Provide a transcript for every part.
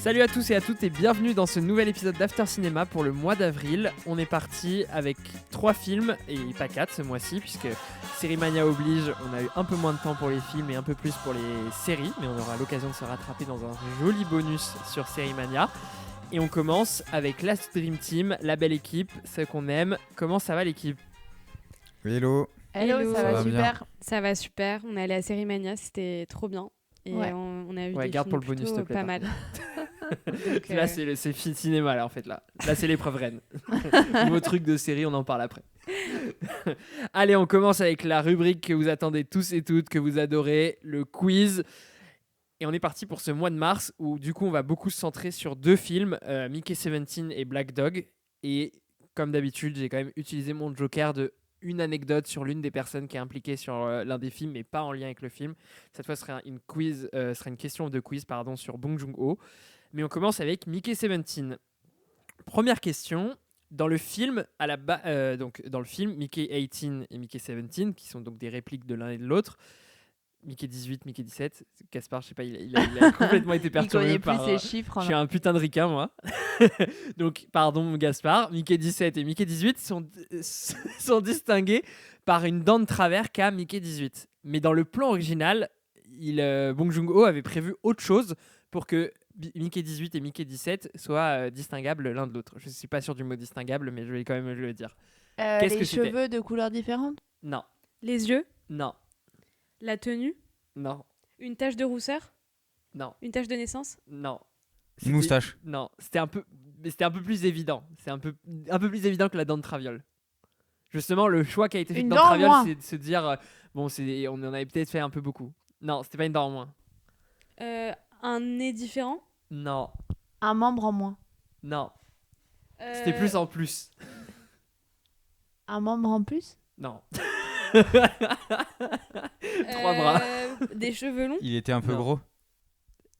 Salut à tous et à toutes et bienvenue dans ce nouvel épisode d'After Cinéma pour le mois d'avril. On est parti avec 3 films et pas 4 ce mois-ci puisque Série Mania oblige, on a eu un peu moins de temps pour les films et un peu plus pour les séries, mais on aura l'occasion de se rattraper dans un joli bonus sur Série Mania. Et on commence avec Last Dream Team, la belle équipe, ce qu'on aime. Comment ça va l'équipe ? Hello. Hello, ça va super. bien. Ça va super. On est allé à Série Mania, c'était trop bien. Et Ouais. on a vu Ouais, des garde films pour le bonus, plutôt s'il te plaît, pas par mal. Donc, Là c'est le cinéma là en fait là. Là c'est l'épreuve reine. Nouveau truc de série, on en parle après. Allez, on commence avec la rubrique que vous attendez tous et toutes, que vous adorez, le quiz. Et on est parti pour ce mois de mars où du coup on va beaucoup se centrer sur 2 films, Mickey 17 et Black Dog. Et comme d'habitude, j'ai quand même utilisé mon joker de une anecdote sur l'une des personnes qui est impliquée sur l'un des films, mais pas en lien avec le film. Cette fois, ce sera une question de quiz sur Bong Joon-ho. Mais on commence avec Mickey 17. Première question. Dans le film, dans le film, Mickey 18 et Mickey 17, qui sont donc des répliques de l'un et de l'autre, Mickey 18, Mickey 17, Gaspard, je sais pas, il a complètement été perturbé Il connaît par... plus ses chiffres. Je suis un putain de ricain, moi. Donc, pardon, Gaspard. Mickey 17 et Mickey 18 sont distingués par une dent de travers qu'a Mickey 18. Mais dans le plan original, Bong Joon-ho avait prévu autre chose pour que Mickey 18 et Mickey 17 soient distinguables l'un de l'autre. Je ne suis pas sûr du mot distinguable, mais je vais quand même le dire. Qu'est-ce les que c'était ? cheveux de couleurs différentes. Non, les yeux, non, la tenue, non, une tache de rousseur, non, une tache de naissance. non. Une moustache. Non, c'était un peu plus évident. C'est un peu plus évident que la dent de Traviole. Justement, le choix qui a été fait Une dans dent en Traviole, moins. c'est de se dire on en avait peut-être fait un peu beaucoup. Non, c'était pas une dent en moins. Un nez différent. Non, Un membre en moins. non. C'était plus en plus. Un membre en plus. Non. 3 bras. Des cheveux longs. Il était un peu Non. gros.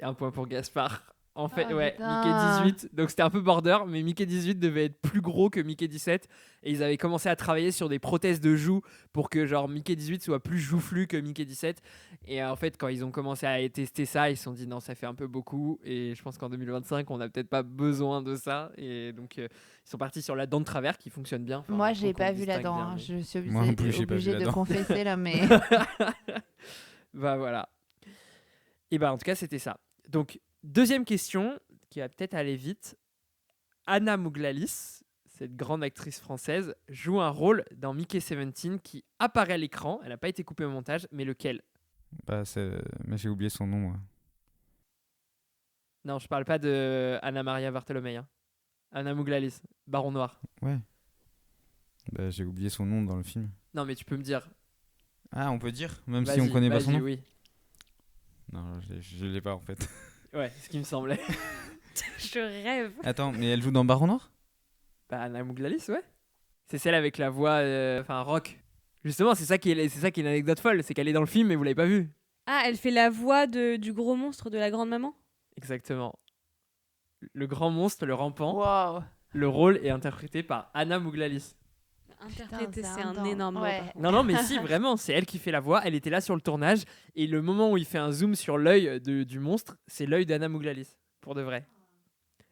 Et un point pour Gaspard. En fait, Oh, ouais, putain. Mickey 18, donc c'était un peu border, mais Mickey 18 devait être plus gros que Mickey 17, et ils avaient commencé à travailler sur des prothèses de joues pour que genre Mickey 18 soit plus joufflu que Mickey 17, et en fait quand ils ont commencé à tester ça, ils se sont dit non, ça fait un peu beaucoup, et je pense qu'en 2025 on n'a peut-être pas besoin de ça, et donc ils sont partis sur la dent de travers qui fonctionne bien. Enfin, Moi, pour j'ai qu'on pas vu la distingue dent. bien, Hein. mais- Je suis Moi non plus, j'ai pas vu obligée la de dent. confesser là, mais. Bah voilà. Et bah en tout cas c'était ça. Donc deuxième question qui va peut-être aller vite. Anna Mouglalis, cette grande actrice française, joue un rôle dans Mickey 17 qui apparaît à l'écran. Elle n'a pas été coupée au montage, mais lequel ? Mais j'ai oublié son nom, moi. Non, je parle pas de Anna Maria Bartolomei. Hein. Anna Mouglalis, Baron Noir. Ouais. J'ai oublié son nom dans le film. Non mais tu peux me dire. Ah, on peut dire même si Vas-y, on connaît pas son vas-y, nom. Oui. Non, je l'ai pas en fait. Ouais, c'est ce qui me semblait. Je rêve. Attends, mais elle joue dans Baron Noir ? Bah Anna Mouglalis, ouais. C'est celle avec la voix, rock. Justement, c'est ça qui est une anecdote folle, c'est qu'elle est dans le film mais vous l'avez pas vue. Ah, elle fait la voix du gros monstre de la grande maman. Exactement. Le grand monstre, le rampant. Waouh. Le rôle est interprété par Anna Mouglalis. Interpréter, Putain, c'est un dingue. énorme mot, Ouais. par contre. Non, mais si, vraiment, c'est elle qui fait la voix. Elle était là sur le tournage. Et le moment où il fait un zoom sur l'œil du monstre, c'est l'œil d'Anna Mouglalis, pour de vrai.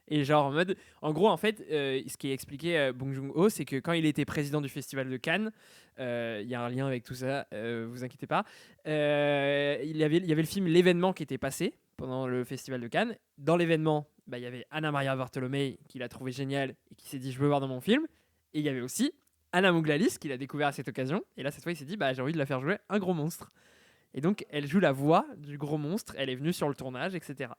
Et genre, en gros, en fait, ce qui est expliqué Bong Joon-ho, c'est que quand il était président du Festival de Cannes, il y a un lien avec tout ça, vous inquiétez pas, il y avait le film L'événement qui était passé pendant le Festival de Cannes. Dans l'événement, il y avait Anna Maria Bartolomei qui l'a trouvé génial et qui s'est dit je veux voir dans mon film. Et il y avait aussi Anna Mouglalis qui l'a découvert à cette occasion. Et là, cette fois, il s'est dit j'ai envie de la faire jouer un gros monstre. Et donc, elle joue la voix du gros monstre. Elle est venue sur le tournage, etc.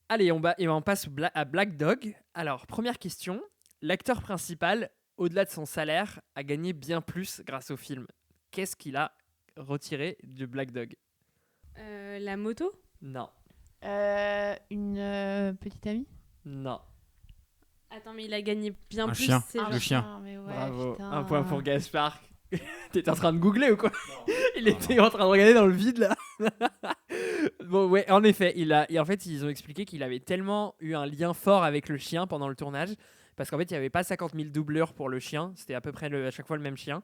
Allez, on passe à Black Dog. Alors, première question. L'acteur principal, au-delà de son salaire, a gagné bien plus grâce au film. Qu'est-ce qu'il a retiré de Black Dog ? La moto. Non. Une petite amie. Non. Attends, mais il a gagné bien Un plus. chien. c'est Le genre- chien. Mais ouais, Bravo. putain. Un point pour Gaspard. T'étais en train de googler ou quoi ? Il était en train de regarder dans le vide là. Bon ouais, en effet, et en fait ils ont expliqué qu'il avait tellement eu un lien fort avec le chien pendant le tournage, parce qu'en fait il n'y avait pas 50 000 doubleurs pour le chien, c'était à peu près à chaque fois le même chien.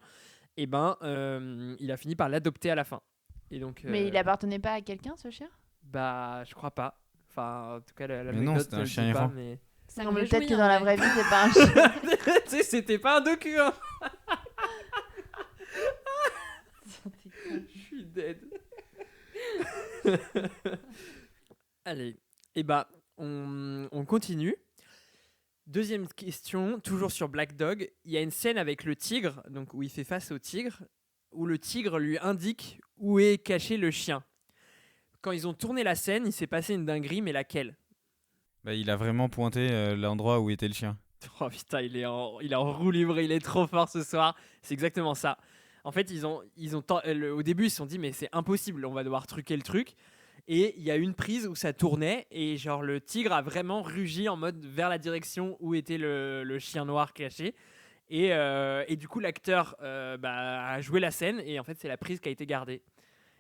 Et il a fini par l'adopter à la fin. Et donc, Mais il appartenait pas à quelqu'un, ce chien ? Bah, je crois pas. Enfin, en tout cas, non, l'anecdote c'était ne un le chien dit pas, errant. mais... Ça Non, me mais peut-être réjouit, que dans en la vrai. vraie vie, c'est pas un chien. Tu sais, c'était pas un docu, hein. Je suis dead. Allez, et bah, on continue. Deuxième question, toujours sur Black Dog. Il y a une scène avec le tigre, donc où il fait face au tigre, où le tigre lui indique où est caché le chien. Quand ils ont tourné la scène, il s'est passé une dinguerie, mais laquelle? Bah, il a vraiment pointé l'endroit où était le chien. Oh putain, il est en roue libre, il est trop fort ce soir. C'est exactement ça. En fait, au début, ils se sont dit, mais c'est impossible, on va devoir truquer le truc. Et il y a une prise où ça tournait, et genre le tigre a vraiment rugi en mode vers la direction où était le chien noir caché. Et du coup, l'acteur a joué la scène, et en fait, c'est la prise qui a été gardée.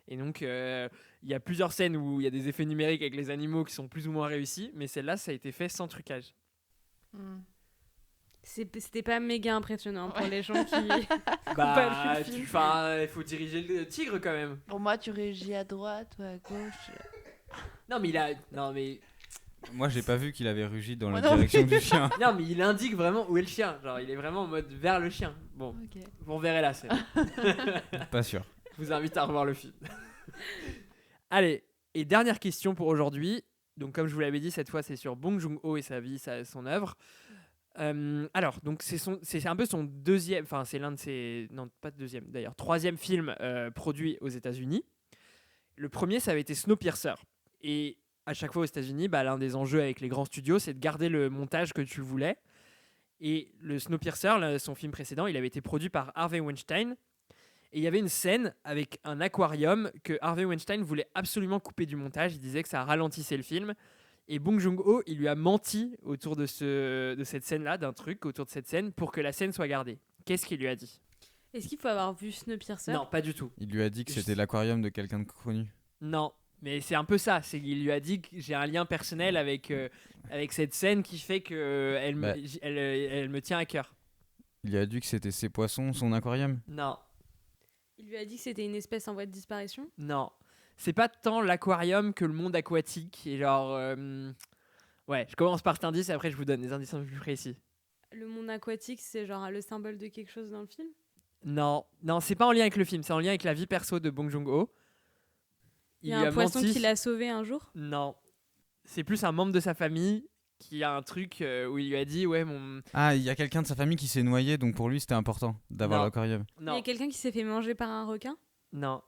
Et donc, il y a plusieurs scènes où il y a des effets numériques avec les animaux qui sont plus ou moins réussis, mais celle-là, ça a été fait sans trucage. C'était pas méga impressionnant pour Ouais. les gens qui. Bah, vu le film. il faut diriger le tigre quand même. Pour moi, tu régis à droite ou à gauche. Non, mais Moi, j'ai pas vu qu'il avait rugi dans Moi la non direction plus. du chien. non, mais il indique vraiment où est le chien. Genre, il est vraiment en mode vers le chien. Bon, Ok. vous verrez la scène. Pas sûr. Je vous invite à revoir le film. Allez, et dernière question pour aujourd'hui. Donc, comme je vous l'avais dit, cette fois, c'est sur Bong Joon-ho et sa vie, son œuvre. Alors, donc c'est un peu son deuxième, enfin c'est l'un de ses, non pas deuxième d'ailleurs, troisième film produit aux États-Unis. Le premier, ça avait été Snowpiercer. Et à chaque fois aux États-Unis, l'un des enjeux avec les grands studios, c'est de garder le montage que tu voulais. Et le Snowpiercer, son film précédent, il avait été produit par Harvey Weinstein. Et il y avait une scène avec un aquarium que Harvey Weinstein voulait absolument couper du montage. Il disait que ça ralentissait le film. Et Bong Joon-ho, il lui a menti autour de cette scène-là, d'un truc autour de cette scène, pour que la scène soit gardée. Qu'est-ce qu'il lui a dit? Est-ce qu'il faut avoir vu Snowpiercer? Non, pas du tout. Il lui a dit que Je c'était sais. l'aquarium de quelqu'un de connu. Non, mais c'est un peu ça. Il lui a dit que j'ai un lien personnel avec cette scène qui fait que Bah. elle me tient à cœur. Il lui a dit que c'était ses poissons, son aquarium. Non, Il lui a dit que c'était une espèce en voie de disparition. non. C'est pas tant l'aquarium que le monde aquatique. Et genre... Ouais, je commence par cet indice et après je vous donne des indices un peu plus précis. Le monde aquatique, c'est genre le symbole de quelque chose dans le film. Non, c'est pas en lien avec le film, c'est en lien avec la vie perso de Bong Joon-ho. Il y a lui un poisson menti. qui l'a sauvé un jour. Non, c'est plus un membre de sa famille qui a un truc où il lui a dit ouais mon... Ah, il y a quelqu'un de sa famille qui s'est noyé, donc pour lui c'était important d'avoir Non. l'aquarium. Il y a Non, quelqu'un qui s'est fait manger par un requin. non,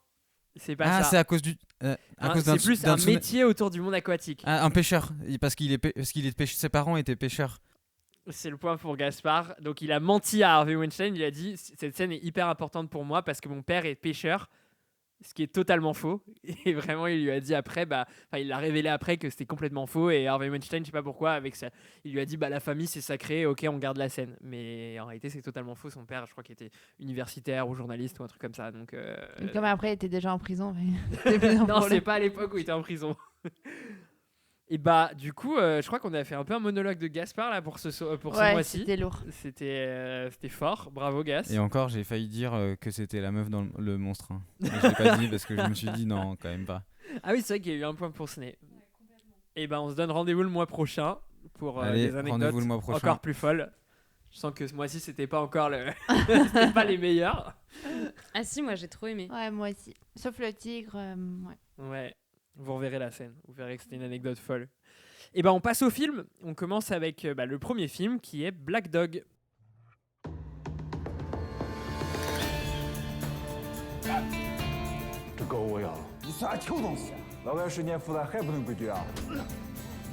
c'est pas Ah, ça. c'est à cause du. À Hein, cause d'un c'est plus d'un un tsunami. métier autour du monde aquatique. Ah, un pêcheur. Parce qu'il est, ses parents étaient pêcheurs. C'est le point pour Gaspard. Donc il a menti à Harvey Weinstein. Il a dit cette scène est hyper importante pour moi parce que mon père est pêcheur, ce qui est totalement faux. Et vraiment il lui a dit après, il l'a révélé après que c'était complètement faux. Et Harvey Weinstein, je sais pas pourquoi, avec ça, il lui a dit la famille c'est sacré, ok on garde la scène. Mais en réalité c'est totalement faux. Son père, je crois qu'il était universitaire ou journaliste ou un truc comme ça. Donc Comme après, il était déjà en prison. Mais c'était plus un non, c'est problème. pas à l'époque où il était en prison. Et du coup, je crois qu'on a fait un peu un monologue de Gaspard là pour ce Ouais, mois-ci. c'était lourd. C'était fort, bravo Gas. Et encore, j'ai failli dire que c'était la meuf dans le monstre. Hein. Mais je l'ai pas dit parce que je me suis dit non, quand même pas. Ah oui, c'est vrai qu'il y a eu un point pour Sné. Et on se donne rendez-vous le mois prochain pour Allez, des anecdotes rendez-vous le mois prochain. encore plus folles. Je sens que ce mois-ci c'était pas encore c'était pas les meilleurs. Ah si, moi j'ai trop aimé. Ouais, moi aussi. Sauf le tigre. Ouais. Ouais, vous reverrez la scène, vous verrez que c'était une anecdote folle. Et on passe au film. On commence avec le premier film qui est Black Dog. 这狗我要了。你啥臭东西啊！老外10年负担还不能规矩啊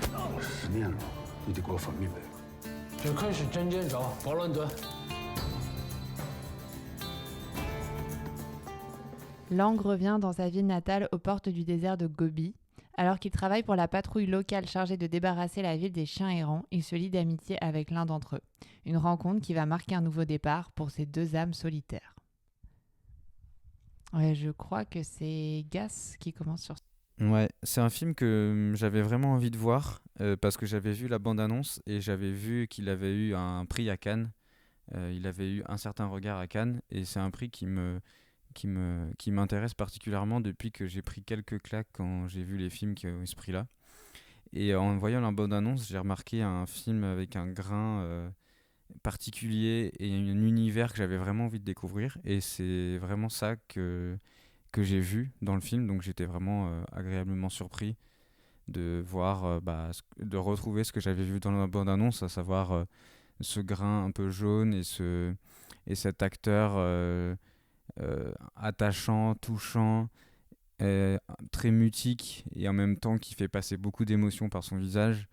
？10年了，你得给我说明白了。这可是真见招，包乱炖。 Lang revient dans sa ville natale aux portes du désert de Gobi. Alors qu'il travaille pour la patrouille locale chargée de débarrasser la ville des chiens errants, il se lie d'amitié avec l'un d'entre eux. Une rencontre qui va marquer un nouveau départ pour ces deux âmes solitaires. Ouais, je crois que c'est Gas qui commence sur ça. Ouais, c'est un film que j'avais vraiment envie de voir parce que j'avais vu la bande-annonce et j'avais vu qu'il avait eu un prix à Cannes. Il avait eu un certain regard à Cannes et c'est un prix qui qui m'intéresse particulièrement depuis que j'ai pris quelques claques quand j'ai vu les films qui ont eu ce prix-là. Et en voyant la bande-annonce, j'ai remarqué un film avec un grain particulier et un univers que j'avais vraiment envie de découvrir. Et c'est vraiment ça que j'ai vu dans le film. Donc j'étais vraiment agréablement surpris de voir, de retrouver ce que j'avais vu dans la bande-annonce, à savoir ce grain un peu jaune et cet acteur attachant, touchant, très mutique et en même temps qui fait passer beaucoup d'émotions par son visage.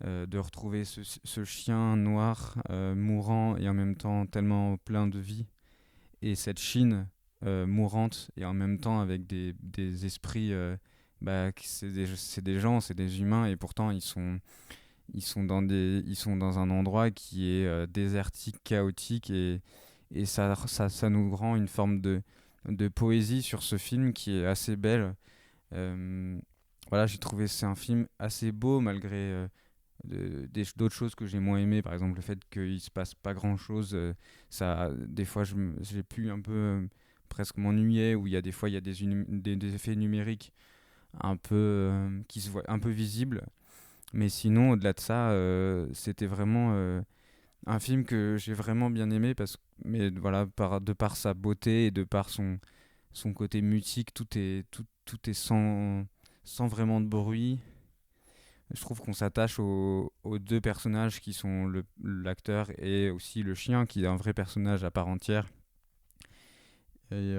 De retrouver ce chien noir mourant et en même temps tellement plein de vie, et cette Chine mourante et en même temps avec des esprits c'est des gens, c'est des humains, et pourtant ils sont dans un endroit qui est désertique, chaotique, et ça nous rend une forme de poésie sur ce film qui est assez belle. Voilà, j'ai trouvé c'est un film assez beau malgré d'autres choses que j'ai moins aimées, par exemple le fait qu'il se passe pas grand chose. Des fois j'ai pu un peu presque m'ennuyer, où il y a des effets numériques un peu qui se voient un peu visibles, mais sinon au-delà de ça c'était vraiment un film que j'ai vraiment bien aimé, mais voilà, de par sa beauté et de par son côté mutique, tout est sans vraiment de bruit. Je trouve qu'on s'attache aux deux personnages qui sont l'acteur et aussi le chien, qui est un vrai personnage à part entière. C'est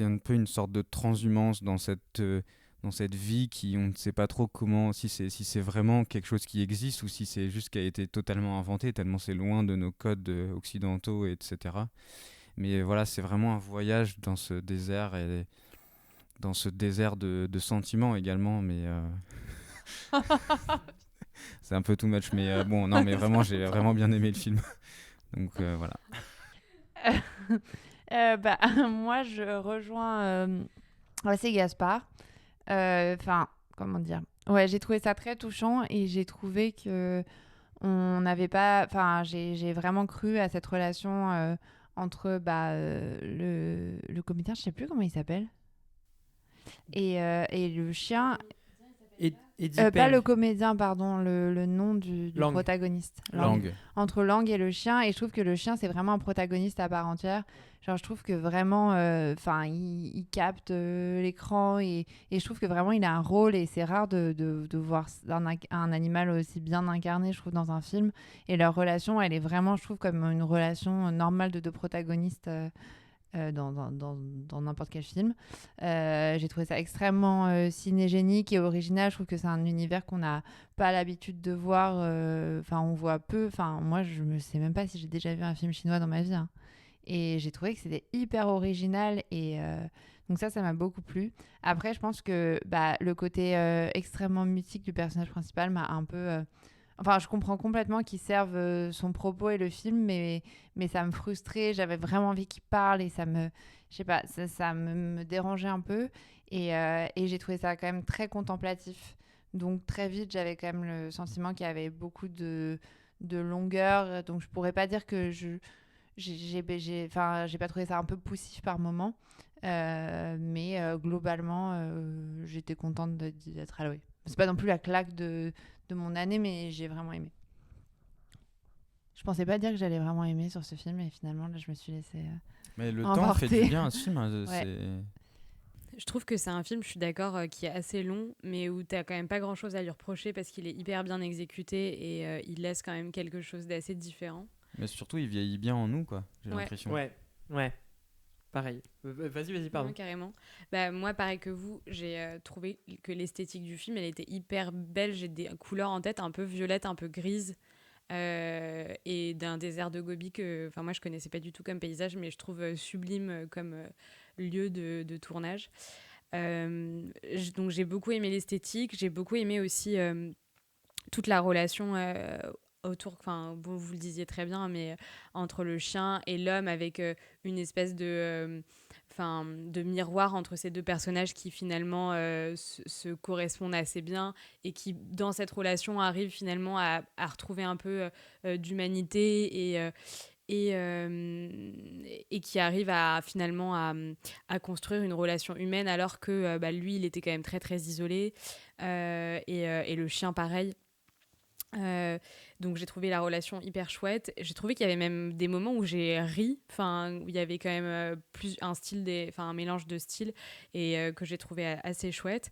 un peu une sorte de transhumance dans cette vie qui, on ne sait pas trop comment, si c'est vraiment quelque chose qui existe ou si c'est juste qui a été totalement inventé, tellement c'est loin de nos codes occidentaux, etc. Mais voilà, c'est vraiment un voyage dans ce désert, et dans ce désert de sentiments également, mais c'est un peu too much, mais bon, non, mais vraiment, j'ai vraiment bien aimé le film. Donc voilà. Moi, je rejoins assez Gaspard. Enfin, comment dire? Ouais, j'ai trouvé ça très touchant, et j'ai trouvé que on n'avait pas. Enfin, j'ai vraiment cru à cette relation entre le comédien, je sais plus comment il s'appelle, et le chien. Eddie Pas Peng. le comédien, pardon, le nom du Lang. protagoniste. Lang. Entre Lang et le chien, et je trouve que le chien, c'est vraiment un protagoniste à part entière. Genre, je trouve que vraiment, il capte l'écran, et je trouve que vraiment, il a un rôle, et c'est rare de voir un animal aussi bien incarné, je trouve, dans un film. Et leur relation, elle est vraiment, je trouve, comme une relation normale de deux protagonistes dans n'importe quel film. J'ai trouvé ça extrêmement cinégénique et original. Je trouve que c'est un univers qu'on n'a pas l'habitude de voir. On voit peu. Moi, je ne sais même pas si j'ai déjà vu un film chinois dans ma vie, hein. Et j'ai trouvé que c'était hyper original, et donc ça m'a beaucoup plu. Après, je pense que le côté extrêmement mythique du personnage principal m'a un peu... je comprends complètement qu'il serve son propos et le film, mais ça me frustrait. J'avais vraiment envie qu'il parle, et ça me... Je sais pas, ça me dérangeait un peu. Et j'ai trouvé ça quand même très contemplatif. Donc très vite, j'avais quand même le sentiment qu'il y avait beaucoup de longueur. Donc je pourrais pas dire que j'ai pas trouvé ça un peu poussif par moment. Mais globalement, j'étais contente d'être allouée. C'est pas non plus la claque de mon année, mais j'ai vraiment aimé. Je pensais pas dire que j'allais vraiment aimer sur ce film, et finalement là je me suis laissée Mais le emporter. temps fait du bien à ce film, hein, Ouais. Je trouve que c'est un film, je suis d'accord, qui est assez long, mais où t'as quand même pas grand chose à lui reprocher parce qu'il est hyper bien exécuté, et il laisse quand même quelque chose d'assez différent. Mais surtout il vieillit bien en nous, quoi, j'ai l'impression. Ouais. Pareil. Vas-y, pardon. Ouais, carrément. Moi, pareil que vous, j'ai trouvé que l'esthétique du film, elle était hyper belle. J'ai des couleurs en tête un peu violettes, un peu grises, et d'un désert de Gobi que, moi, je connaissais pas du tout comme paysage, mais je trouve sublime comme lieu de tournage. Donc, j'ai beaucoup aimé l'esthétique. J'ai beaucoup aimé aussi toute la relation autour, vous le disiez très bien, mais entre le chien et l'homme, avec une espèce de miroir entre ces deux personnages qui finalement se correspondent assez bien, et qui dans cette relation arrivent finalement à retrouver un peu d'humanité, et qui arrive finalement à construire une relation humaine alors que lui, il était quand même très, très isolé. Et le chien, pareil. Donc j'ai trouvé la relation hyper chouette. J'ai trouvé qu'il y avait même des moments où j'ai ri, où il y avait quand même un mélange de styles et que j'ai trouvé assez chouette.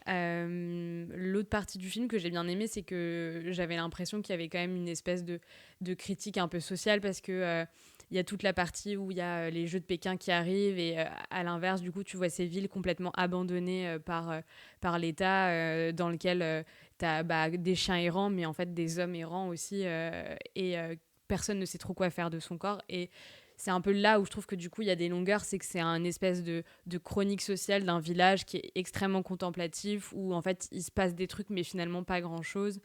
L'autre partie du film que j'ai bien aimé, c'est que j'avais l'impression qu'il y avait quand même une espèce de critique un peu sociale parce que il y a toute la partie où il y a les Jeux de Pékin qui arrivent et à l'inverse, du coup, tu vois ces villes complètement abandonnées par l'État dans lequel tu as des chiens errants, mais en fait des hommes errants aussi et personne ne sait trop quoi faire de son corps. Et c'est un peu là où je trouve que du coup il y a des longueurs, c'est que c'est un espèce de chronique sociale d'un village qui est extrêmement contemplatif, où en fait il se passe des trucs mais finalement pas grand chose,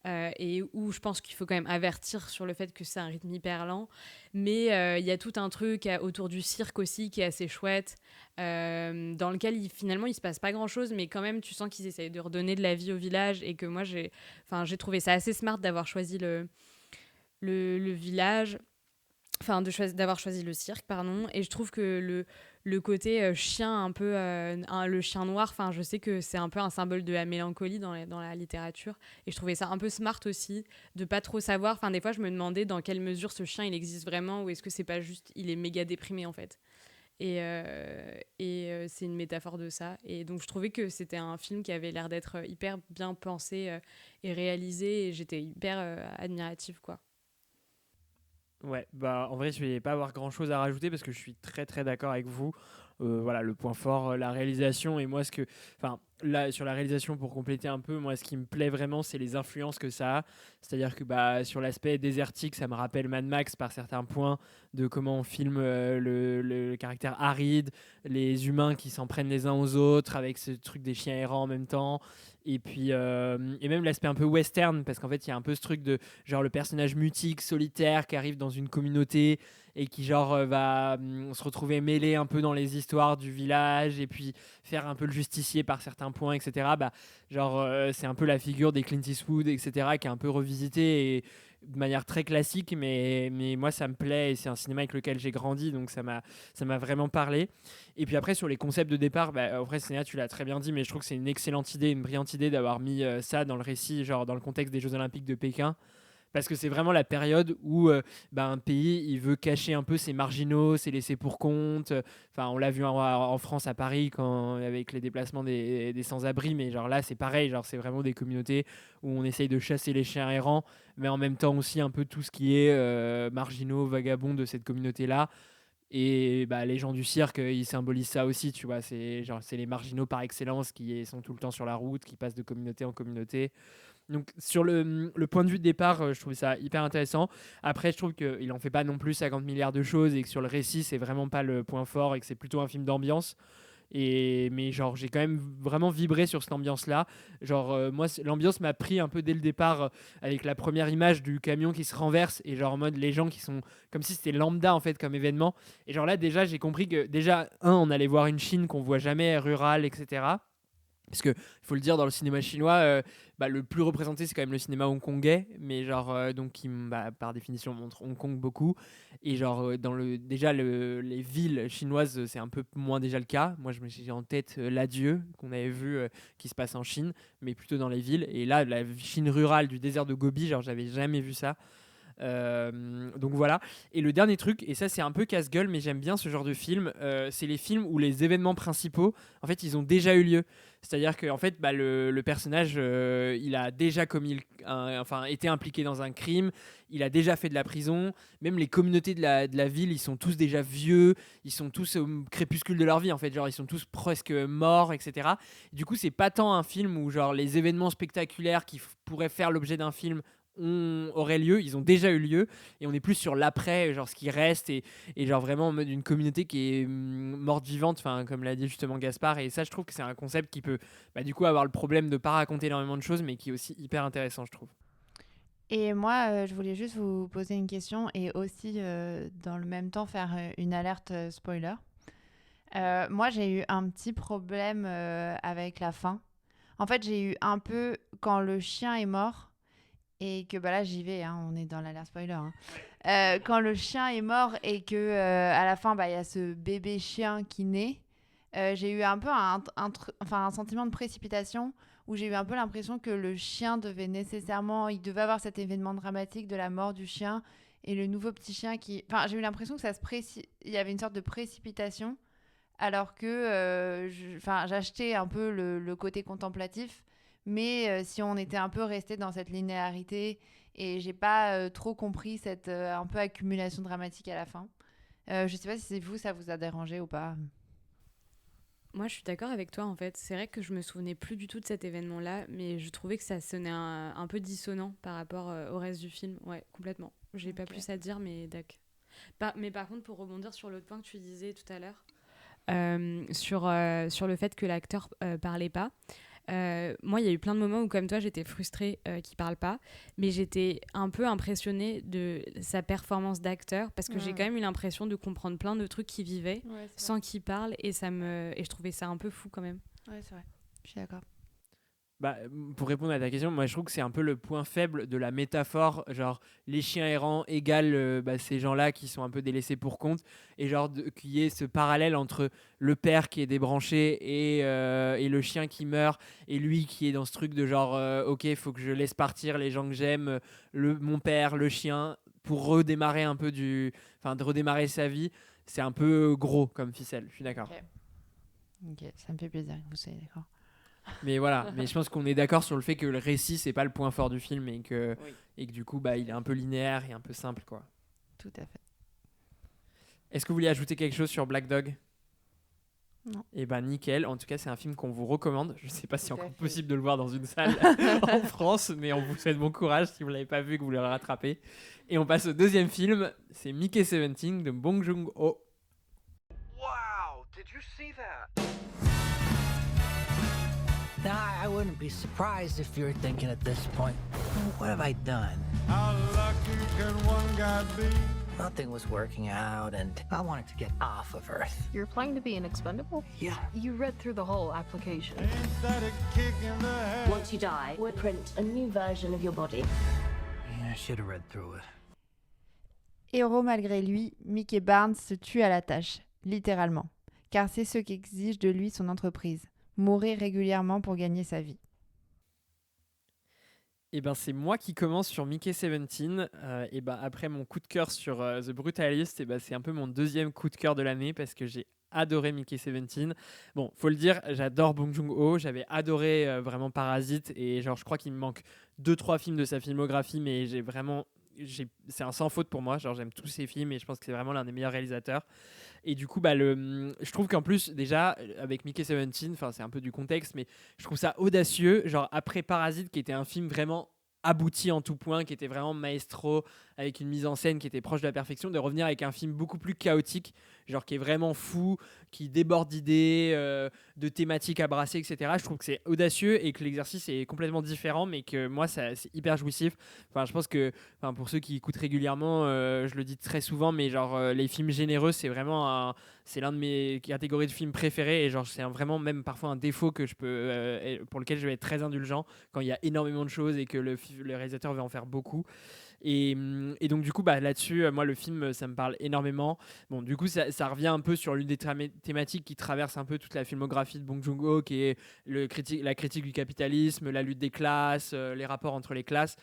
et où je pense qu'il faut quand même avertir sur le fait que c'est un rythme hyper lent, mais il y a tout un truc autour du cirque aussi qui est assez chouette, dans lequel finalement il se passe pas grand chose, mais quand même tu sens qu'ils essayent de redonner de la vie au village, et que moi j'ai trouvé ça assez smart d'avoir choisi le village, d'avoir choisi le cirque, pardon. Et je trouve que le côté chien un peu, le chien noir, je sais que c'est un peu un symbole de la mélancolie dans la littérature, et je trouvais ça un peu smart aussi de pas trop savoir, des fois je me demandais dans quelle mesure ce chien il existe vraiment, ou est-ce que c'est pas juste il est méga déprimé en fait. Et c'est une métaphore de ça, et donc je trouvais que c'était un film qui avait l'air d'être hyper bien pensé et réalisé, et j'étais hyper admirative, quoi. Ouais, en vrai, je vais pas avoir grand chose à rajouter parce que je suis très très d'accord avec vous. Voilà, le point fort, la réalisation, et moi là, sur la réalisation, pour compléter un peu, moi ce qui me plaît vraiment, c'est les influences que ça a. C'est-à-dire que sur l'aspect désertique, ça me rappelle Mad Max par certains points, de comment on filme le caractère aride, les humains qui s'en prennent les uns aux autres avec ce truc des chiens errants en même temps. Et puis et même l'aspect un peu western, parce qu'en fait il y a un peu ce truc de genre le personnage mutique, solitaire, qui arrive dans une communauté et qui va se retrouver mêlé un peu dans les histoires du village, et puis faire un peu le justicier par certains points, etc. C'est un peu la figure des Clint Eastwood, etc., qui est un peu revisitée et de manière très classique, mais moi ça me plaît, et c'est un cinéma avec lequel j'ai grandi, donc ça m'a vraiment parlé. Et puis après, sur les concepts de départ, en vrai, Sénéa, tu l'as très bien dit, mais je trouve que c'est une excellente idée, une brillante idée d'avoir mis ça dans le récit, genre dans le contexte des Jeux Olympiques de Pékin. Parce que c'est vraiment la période où un pays il veut cacher un peu ses marginaux, ses laissés pour compte. On l'a vu en France, à Paris, avec les déplacements des sans-abri, mais genre là c'est pareil, genre c'est vraiment des communautés où on essaye de chasser les chiens errants, mais en même temps aussi un peu tout ce qui est marginaux, vagabonds de cette communauté-là. Et les gens du cirque, ils symbolisent ça aussi, tu vois. C'est les marginaux par excellence qui sont tout le temps sur la route, qui passent de communauté en communauté. Donc sur le point de vue de départ, je trouve ça hyper intéressant. Après, je trouve qu'il n'en fait pas non plus 50 milliards de choses, et que sur le récit, c'est vraiment pas le point fort, et que c'est plutôt un film d'ambiance. Mais j'ai quand même vraiment vibré sur cette ambiance-là. Moi, l'ambiance m'a pris un peu dès le départ, avec la première image du camion qui se renverse, et en mode les gens qui sont comme si c'était lambda en fait comme événement. Et là déjà, j'ai compris que déjà, on allait voir une Chine qu'on voit jamais, rurale, etc. Parce que, il faut le dire, dans le cinéma chinois, le plus représenté, c'est quand même le cinéma hongkongais, mais donc qui, par définition, montre Hong Kong beaucoup. Et les villes chinoises, c'est un peu moins déjà le cas. Moi, j'ai en tête L'Adieu, qu'on avait vu, qui se passe en Chine, mais plutôt dans les villes. Et là, la Chine rurale du désert de Gobi, j'avais jamais vu ça. Donc voilà. Et le dernier truc, et ça c'est un peu casse-gueule, mais j'aime bien ce genre de film, c'est les films où les événements principaux, en fait, ils ont déjà eu lieu. C'est-à-dire que en fait, le personnage, il a déjà été impliqué dans un crime, il a déjà fait de la prison. Même les communautés de la ville, ils sont tous déjà vieux, ils sont tous au crépuscule de leur vie, en fait, ils sont tous presque morts, etc. Du coup, c'est pas tant un film où les événements spectaculaires qui pourraient faire l'objet d'un film auraient lieu, ils ont déjà eu lieu, et on est plus sur l'après, ce qui reste, et vraiment en mode une communauté qui est morte vivante, comme l'a dit justement Gaspard. Et ça, je trouve que c'est un concept qui peut du coup avoir le problème de pas raconter énormément de choses, mais qui est aussi hyper intéressant, je trouve. Et moi, je voulais juste vous poser une question, et aussi dans le même temps faire une alerte spoiler. Moi, j'ai eu un petit problème avec la fin. En fait, j'ai eu un peu, quand le chien est mort, Et que bah là j'y vais, hein, on est dans l'alerte spoiler. Hein. Quand le chien est mort et que à la fin bah il y a ce bébé chien qui naît, j'ai eu un peu un sentiment de précipitation où j'ai eu un peu l'impression que le chien il devait avoir cet événement dramatique de la mort du chien et le nouveau petit chien qui, enfin j'ai eu l'impression que il y avait une sorte de précipitation alors que j'achetais un peu le côté contemplatif. Mais si on était un peu resté dans cette linéarité et j'ai pas trop compris cette un peu accumulation dramatique à la fin. Je sais pas si c'est vous, ça vous a dérangé ou pas. Moi, je suis d'accord avec toi, en fait. C'est vrai que je me souvenais plus du tout de cet événement-là, mais je trouvais que ça sonnait un peu dissonant par rapport au reste du film. Ouais, complètement. J'ai pas plus à dire, mais d'accord. Mais par contre, pour rebondir sur l'autre point que tu disais tout à l'heure, sur le fait que l'acteur parlait pas, moi, il y a eu plein de moments où, comme toi, j'étais frustrée qu'il parle pas, mais j'étais un peu impressionnée de sa performance d'acteur parce que j'ai quand même eu l'impression de comprendre plein de trucs qu'il vivait sans qu'il parle et je trouvais ça un peu fou quand même. Ouais, c'est vrai. Je suis d'accord. Bah, pour répondre à ta question, moi je trouve que c'est un peu le point faible de la métaphore, genre les chiens errants égale ces gens-là qui sont un peu délaissés pour compte, et genre qu'il y ait ce parallèle entre le père qui est débranché et le chien qui meurt, et lui qui est dans ce truc de genre ok, il faut que je laisse partir les gens que j'aime, mon père, le chien, pour redémarrer un peu de redémarrer sa vie. C'est un peu gros comme ficelle, je suis d'accord. Ok, ça me fait plaisir que vous soyez d'accord. Mais voilà, mais je pense qu'on est d'accord sur le fait que le récit c'est pas le point fort du film et que du coup bah il est un peu linéaire et un peu simple quoi. Tout à fait. Est-ce que vous voulez ajouter quelque chose sur Black Dog ? Non. Et ben nickel, en tout cas c'est un film qu'on vous recommande. Je sais pas si c'est encore fait. possible de le voir dans une salle en France, mais on vous souhaite bon courage si vous l'avez pas vu que vous le rattrapez. Et on passe au deuxième film, c'est Mickey 17 de Bong Joon-ho. Wow, did you see that? Now, I wouldn't be surprised if you're thinking at this point, what have I done? How lucky can one guy be? Nothing was working out, and I wanted to get off of Earth. You're applying to be an expendable? Yeah. You read through the whole application. Ain't that a kick in the head? Once you die, we'll print a new version of your body. Yeah, I should have read through it. Héros malgré lui, Mickey Barnes se tue à la tâche, littéralement, car c'est ce qu'exige de lui son entreprise. Mourir régulièrement pour gagner sa vie. Et ben c'est moi qui commence sur Mickey 17. Et ben après mon coup de cœur sur The Brutalist, et ben c'est un peu mon deuxième coup de cœur de l'année parce que j'ai adoré Mickey 17. Bon, faut le dire, j'adore Bong Joon-ho, j'avais adoré vraiment Parasite et genre je crois qu'il me manque 2-3 films de sa filmographie, mais c'est un sans faute pour moi, genre j'aime tous ses films et je pense que c'est vraiment l'un des meilleurs réalisateurs. Et du coup, je trouve qu'en plus, déjà, avec Mickey 17, c'est un peu du contexte, mais je trouve ça audacieux. Genre, après Parasite, qui était un film vraiment abouti en tout point, qui était vraiment maestro, avec une mise en scène qui était proche de la perfection, de revenir avec un film beaucoup plus chaotique, genre qui est vraiment fou, qui déborde d'idées, de thématiques à brasser, etc. Je trouve que c'est audacieux et que l'exercice est complètement différent, mais que moi, c'est hyper jouissif. Enfin, je pense que pour ceux qui écoutent régulièrement, je le dis très souvent, mais genre les films généreux, c'est vraiment c'est l'un de mes catégories de films préférés et genre c'est vraiment même parfois un défaut que je peux pour lequel je vais être très indulgent quand il y a énormément de choses et que le réalisateur veut en faire beaucoup. Et donc du coup là-dessus moi le film ça me parle énormément. Bon du coup ça revient un peu sur l'une des thématiques qui traverse un peu toute la filmographie de Bong Joon-ho, qui est la critique du capitalisme, la lutte des classes, les rapports entre les classes.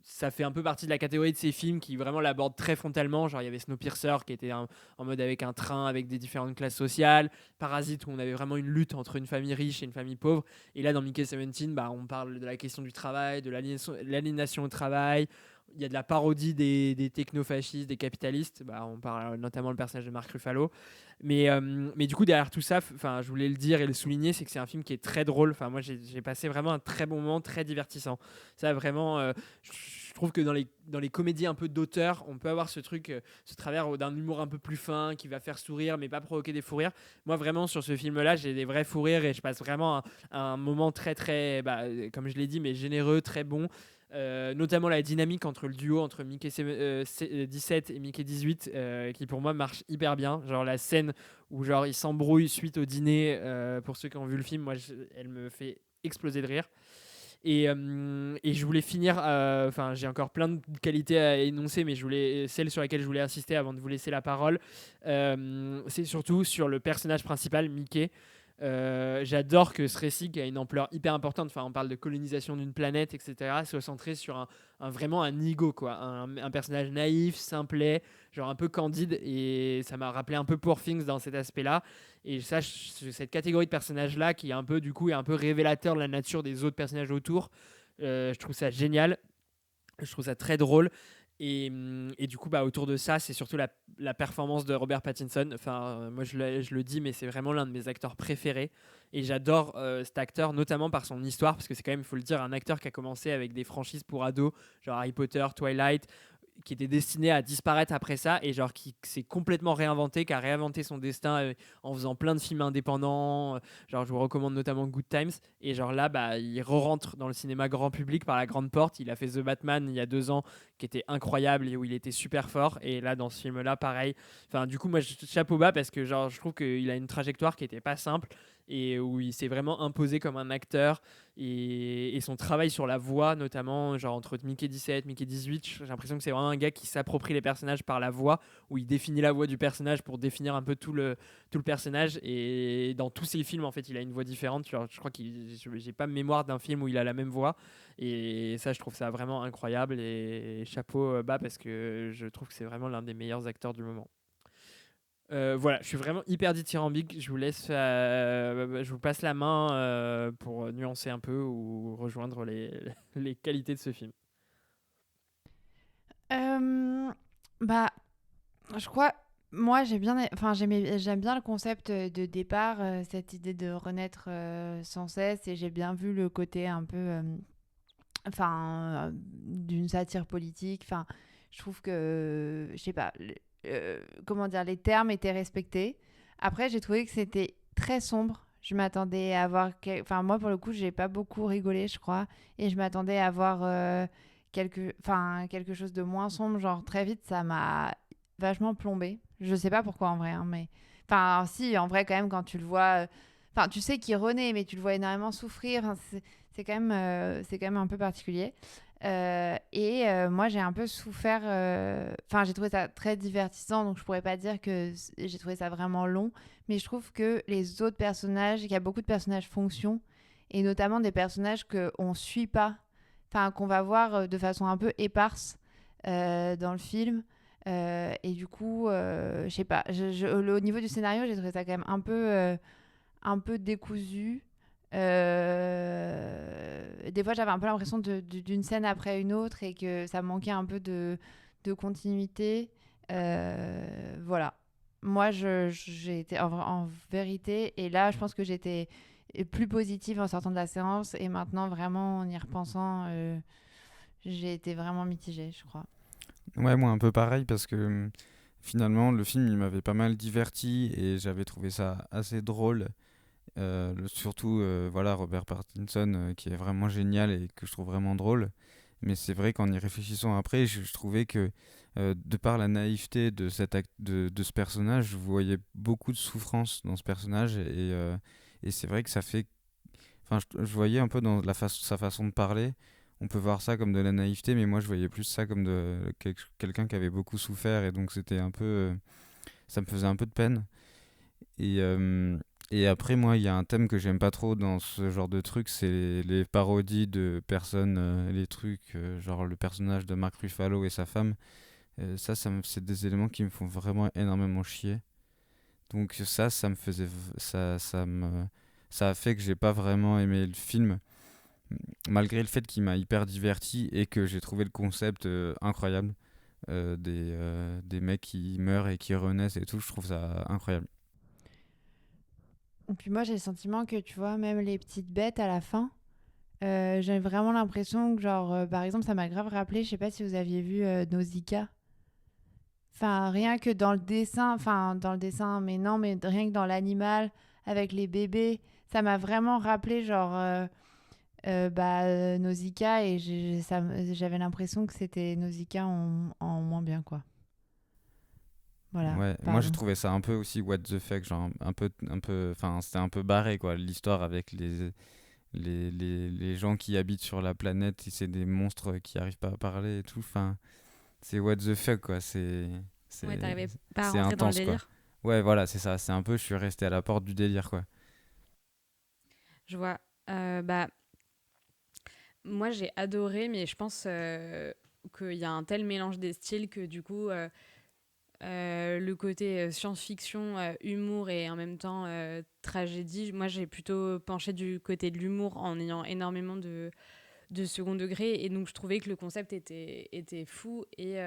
Ça fait un peu partie de la catégorie de ces films qui vraiment l'abordent très frontalement. Genre il y avait Snowpiercer qui était en mode avec un train avec des différentes classes sociales, Parasite où on avait vraiment une lutte entre une famille riche et une famille pauvre, et là dans Mickey 17 on parle de la question du travail, de l'aliénation au travail. Il y a de la parodie des technofascistes, des capitalistes. On parle notamment le personnage de Mark Ruffalo. Mais du coup, derrière tout ça, je voulais le dire et le souligner, c'est que c'est un film qui est très drôle. Moi, j'ai passé vraiment un très bon moment, très divertissant. Ça, vraiment, je trouve que dans les comédies un peu d'auteur, on peut avoir ce truc, ce travers d'un humour un peu plus fin, qui va faire sourire, mais pas provoquer des fous rires. Moi, vraiment, sur ce film-là, j'ai des vrais fous rires et je passe vraiment un moment très, très, comme je l'ai dit, mais généreux, très bon. Notamment la dynamique entre le duo entre Mickey 17 et Mickey 18 qui pour moi marche hyper bien, genre la scène où genre ils s'embrouillent suite au dîner, pour ceux qui ont vu le film, moi elle me fait exploser de rire. Et je voulais finir, enfin j'ai encore plein de qualités à énoncer, mais celle sur laquelle je voulais insister avant de vous laisser la parole, c'est surtout sur le personnage principal, Mickey. J'adore que ce récit qui a une ampleur hyper importante, enfin on parle de colonisation d'une planète, etc., soit centré sur vraiment un ego, quoi, un personnage naïf, simplet, genre un peu candide, et ça m'a rappelé un peu Poor Things dans cet aspect-là. Et ça, cette catégorie de personnages-là qui est un peu, du coup, est un peu révélateur de la nature des autres personnages autour, je trouve ça génial, je trouve ça très drôle. Et du coup, autour de ça, c'est surtout la performance de Robert Pattinson. Enfin, moi, je le dis, mais c'est vraiment l'un de mes acteurs préférés. Et j'adore cet acteur, notamment par son histoire, parce que c'est quand même, il faut le dire, un acteur qui a commencé avec des franchises pour ados, genre Harry Potter, Twilight, qui était destiné à disparaître après ça, et genre qui s'est complètement réinventé, qui a réinventé son destin en faisant plein de films indépendants. Genre, je vous recommande notamment Good Times. Et genre là, il re-rentre dans le cinéma grand public par la grande porte. Il a fait The Batman il y a 2 ans, qui était incroyable et où il était super fort. Et là, dans ce film-là, pareil. Enfin, du coup, moi, chapeau bas, parce que genre, je trouve qu'il a une trajectoire qui était pas simple et où il s'est vraiment imposé comme un acteur, et son travail sur la voix, notamment genre entre Mickey 17, Mickey 18, j'ai l'impression que c'est vraiment un gars qui s'approprie les personnages par la voix, où il définit la voix du personnage pour définir un peu tout le personnage. Et dans tous ses films, en fait, il a une voix différente. Genre, je crois que j'ai pas mémoire d'un film où il a la même voix, et ça, je trouve ça vraiment incroyable, et chapeau bas, parce que je trouve que c'est vraiment l'un des meilleurs acteurs du moment. Voilà, je suis vraiment hyper dithyrambique. Je vous laisse, je vous passe la main pour nuancer un peu ou rejoindre les qualités de ce film. Je crois, moi j'aime bien le concept de départ, cette idée de renaître sans cesse, et j'ai bien vu le côté un peu, d'une satire politique. Enfin, je trouve que, je sais pas, comment dire, les termes étaient respectés. Après, j'ai trouvé que c'était très sombre. Je m'attendais à voir... Enfin, moi, pour le coup, j'ai pas beaucoup rigolé, je crois. Et je m'attendais à voir quelque chose de moins sombre. Genre, très vite, ça m'a vachement plombé. Je sais pas pourquoi, en vrai, hein, mais... Enfin, si, en vrai, quand même, quand tu le vois... Enfin, tu sais qu'il renaît, mais tu le vois énormément souffrir. Enfin, c'est quand même un peu particulier. Moi, j'ai un peu souffert. Enfin, j'ai trouvé ça très divertissant, donc je pourrais pas dire que j'ai trouvé ça vraiment long. Mais je trouve que les autres personnages, il y a beaucoup de personnages fonction, et notamment des personnages qu'on suit pas, enfin, qu'on va voir de façon un peu éparse dans le film. Et du coup, je sais pas. Au niveau du scénario, j'ai trouvé ça quand même un peu décousu. Des fois, j'avais un peu l'impression d'une scène après une autre, et que ça manquait un peu de continuité. Voilà. Moi, j'ai été en vérité, et là, je pense que j'étais plus positive en sortant de la séance, et maintenant, vraiment, en y repensant, j'ai été vraiment mitigée, je crois. Ouais, moi un peu pareil, parce que finalement le film il m'avait pas mal diverti et j'avais trouvé ça assez drôle. Surtout voilà, Robert Pattinson qui est vraiment génial et que je trouve vraiment drôle. Mais c'est vrai qu'en y réfléchissant après, je trouvais que de par la naïveté de de ce personnage, je voyais beaucoup de souffrance dans ce personnage, et c'est vrai que ça fait... Enfin, je voyais un peu dans sa façon de parler, on peut voir ça comme de la naïveté, mais moi je voyais plus ça comme de quelqu'un qui avait beaucoup souffert, et donc c'était un peu... ça me faisait un peu de peine. Et après, moi, il y a un thème que j'aime pas trop dans ce genre de trucs, c'est les parodies de personnes, les trucs, genre le personnage de Mark Ruffalo et sa femme. C'est des éléments qui me font vraiment énormément chier. Donc ça me faisait... Ça a fait que j'ai pas vraiment aimé le film, malgré le fait qu'il m'a hyper diverti et que j'ai trouvé le concept incroyable. Des mecs qui meurent et qui renaissent et tout, je trouve ça incroyable. Et puis moi, j'ai le sentiment que, tu vois, même les petites bêtes à la fin, j'ai vraiment l'impression que, genre, par exemple, ça m'a grave rappelé, je sais pas si vous aviez vu Nausicaa. Enfin, rien que dans le dessin, mais non, mais rien que dans l'animal, avec les bébés, ça m'a vraiment rappelé, genre, Nausicaa, et j'avais l'impression que c'était Nausicaa en moins bien, quoi. Voilà. Ouais, moi j'ai trouvé ça un peu aussi what the fuck, genre un peu, enfin c'était un peu barré quoi, l'histoire avec les gens qui habitent sur la planète, c'est des monstres qui arrivent pas à parler et tout. Enfin, c'est what the fuck, quoi. Ouais, t'arrivais pas à c'est rentrer dans le intense, quoi. délire. Ouais, voilà, c'est ça. C'est un peu, je suis resté à la porte du délire, quoi. Je vois. Bah, moi, j'ai adoré, mais je pense qu'il y a un tel mélange des styles que du coup, le côté science-fiction, humour et en même temps tragédie, moi, j'ai plutôt penché du côté de l'humour en ayant énormément de second degré. Et donc, je trouvais que le concept était fou et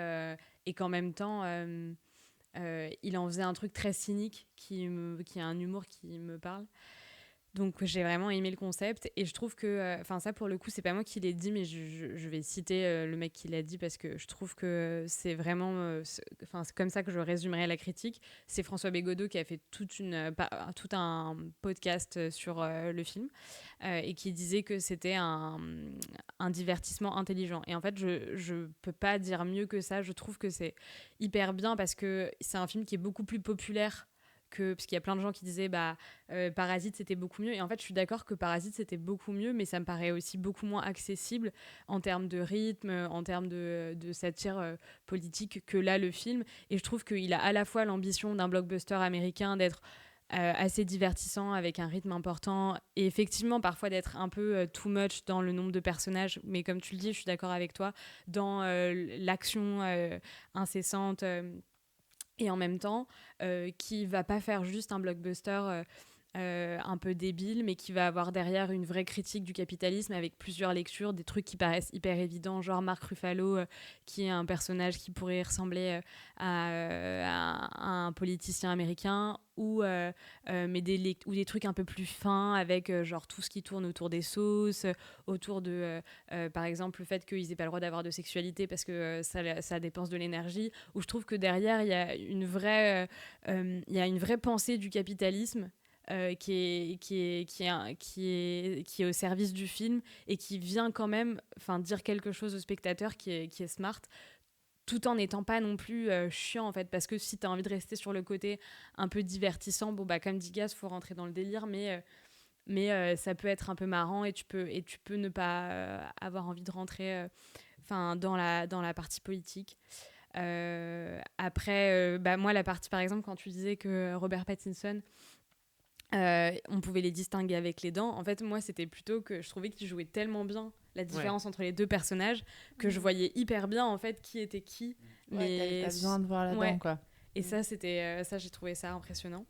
qu'en même temps, il en faisait un truc très cynique qui a un humour qui me parle. Donc j'ai vraiment aimé le concept et je trouve que, enfin ça pour le coup c'est pas moi qui l'ai dit mais je vais citer le mec qui l'a dit parce que je trouve que c'est vraiment, c'est comme ça que je résumerai la critique. C'est François Bégodeau qui a fait tout un podcast sur le film et qui disait que c'était un divertissement intelligent. Et en fait je peux pas dire mieux que ça, je trouve que c'est hyper bien parce que c'est un film qui est beaucoup plus populaire parce qu'il y a plein de gens qui disaient Parasite c'était beaucoup mieux et en fait je suis d'accord que Parasite c'était beaucoup mieux mais ça me paraît aussi beaucoup moins accessible en termes de rythme, en termes de satire politique que là le film et je trouve qu'il a à la fois l'ambition d'un blockbuster américain d'être assez divertissant avec un rythme important et effectivement parfois d'être un peu too much dans le nombre de personnages mais comme tu le dis je suis d'accord avec toi dans l'action incessante et en même temps qui va pas faire juste un blockbuster un peu débile, mais qui va avoir derrière une vraie critique du capitalisme avec plusieurs lectures, des trucs qui paraissent hyper évidents, genre Mark Ruffalo, qui est un personnage qui pourrait ressembler à un politicien américain, ou des trucs un peu plus fins, avec genre tout ce qui tourne autour des sauces, autour de, par exemple, le fait qu'ils n'aient pas le droit d'avoir de sexualité parce que ça dépense de l'énergie, où je trouve que derrière, il y a une vraie pensée du capitalisme qui est au service du film et qui vient quand même dire quelque chose au spectateur qui est smart tout en n'étant pas non plus chiant en fait parce que si tu as envie de rester sur le côté un peu divertissant comme dit Gaz, faut rentrer dans le délire mais ça peut être un peu marrant et tu peux ne pas avoir envie de rentrer dans la partie politique. Après moi la partie par exemple quand tu disais que Robert Pattinson on pouvait les distinguer avec les dents. En fait, moi, c'était plutôt que je trouvais qu'il jouait tellement bien la différence entre les deux personnages que je voyais hyper bien en fait qui était qui. Ouais, t'avais pas besoin de voir la dent, quoi. Et ça, j'ai trouvé ça impressionnant.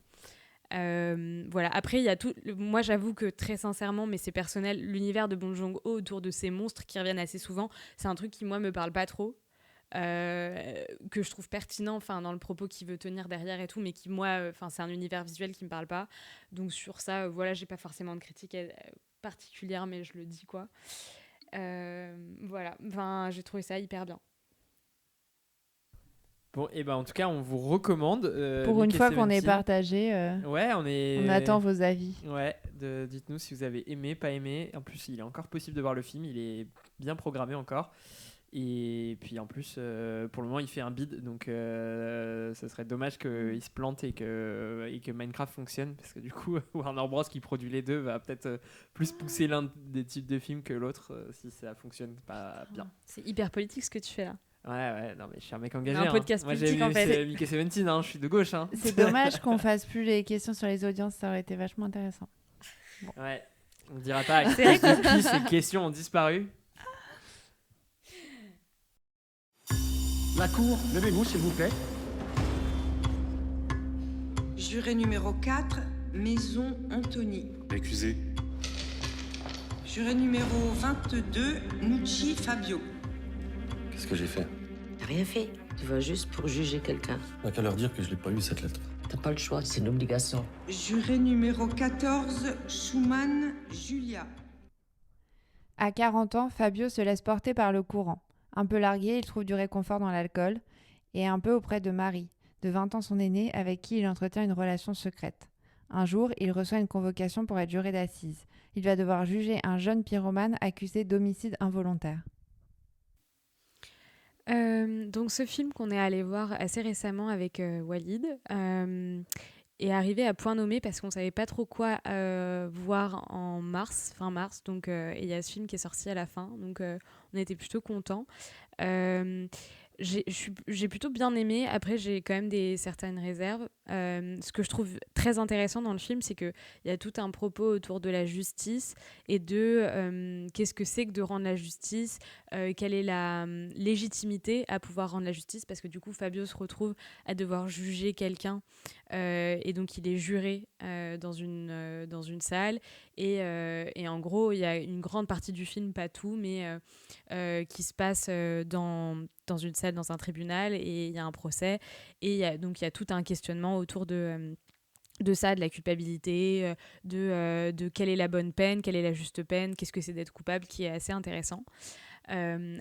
Voilà. Après, il y a tout. Moi, j'avoue que très sincèrement, mais c'est personnel, l'univers de Bong Joon-ho autour de ces monstres qui reviennent assez souvent, c'est un truc qui moi me parle pas trop. Que je trouve pertinent dans le propos qu'il veut tenir derrière et tout mais qui moi c'est un univers visuel qui me parle pas donc sur ça voilà j'ai pas forcément de critique particulière mais je le dis quoi voilà j'ai trouvé ça hyper bien. Bon et en tout cas on vous recommande pour une fois 17. qu'on est partagé ouais on attend vos avis. Ouais, dites-nous si vous avez aimé, pas aimé. En plus il est encore possible de voir le film, il est bien programmé encore. Et puis en plus, pour le moment, il fait un bid, donc ça serait dommage qu'il se plante et que Minecraft fonctionne, parce que du coup, Warner Bros. Qui produit les deux va peut-être plus pousser l'un des types de films que l'autre si ça fonctionne pas bien. C'est hyper politique ce que tu fais là. Ouais, non mais je suis un mec engagé. Un podcast politique en fait. Moi j'ai vu Mickey 17, je suis de gauche. C'est dommage qu'on fasse plus les questions sur les audiences, ça aurait été vachement intéressant. Bon. Ouais, on dira pas que depuis ces questions ont disparu. La cour, levez-vous s'il vous plaît. Juré numéro 4, Maison Anthony. Accusé. Juré numéro 22, Nucci Fabio. Qu'est-ce que j'ai fait? T'as rien fait. Tu vas juste pour juger quelqu'un. T'as qu'à leur dire que je l'ai pas eu cette lettre. T'as pas le choix, c'est une obligation. Juré numéro 14, Schumann Julia. À 40 ans, Fabio se laisse porter par le courant. Un peu largué, il trouve du réconfort dans l'alcool et un peu auprès de Marie, de 20 ans son aînée, avec qui il entretient une relation secrète. Un jour, il reçoit une convocation pour être juré d'assises. Il va devoir juger un jeune pyromane accusé d'homicide involontaire. Donc ce film qu'on est allé voir assez récemment avec Walid, est arrivé à point nommé parce qu'on savait pas trop quoi voir fin mars. Donc, et il y a ce film qui est sorti à la fin. Donc, on était plutôt contents. J'ai plutôt bien aimé. Après, j'ai quand même certaines réserves. Ce que je trouve très intéressant dans le film, c'est qu'il y a tout un propos autour de la justice et de qu'est-ce que c'est que de rendre la justice, quelle est la légitimité à pouvoir rendre la justice, parce que du coup, Fabio se retrouve à devoir juger quelqu'un et donc il est juré dans une salle et en gros, il y a une grande partie du film, pas tout, mais qui se passe dans une salle, dans un tribunal, et il y a un procès, et il y a tout un questionnement autour de ça, de la culpabilité, de quelle est la bonne peine, quelle est la juste peine, qu'est-ce que c'est d'être coupable, qui est assez intéressant.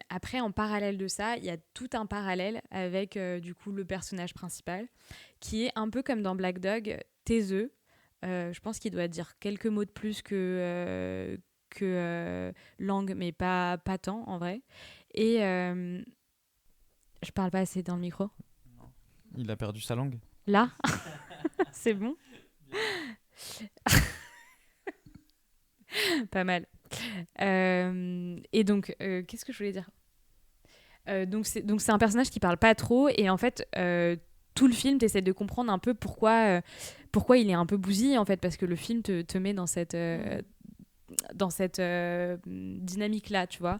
Après, en parallèle de ça, il y a tout un parallèle avec du coup le personnage principal, qui est un peu comme dans Black Dog, taiseux. Je pense qu'il doit dire quelques mots de plus que Lang, mais pas tant en vrai. Et je parle pas assez dans le micro. Il a perdu sa langue. Là, c'est bon. Pas mal. Et donc, qu'est-ce que je voulais dire ? Donc c'est un personnage qui parle pas trop, et en fait, tout le film, t'essaies de comprendre un peu pourquoi il est un peu bousillé, en fait, parce que le film te met dans cette dynamique-là, tu vois.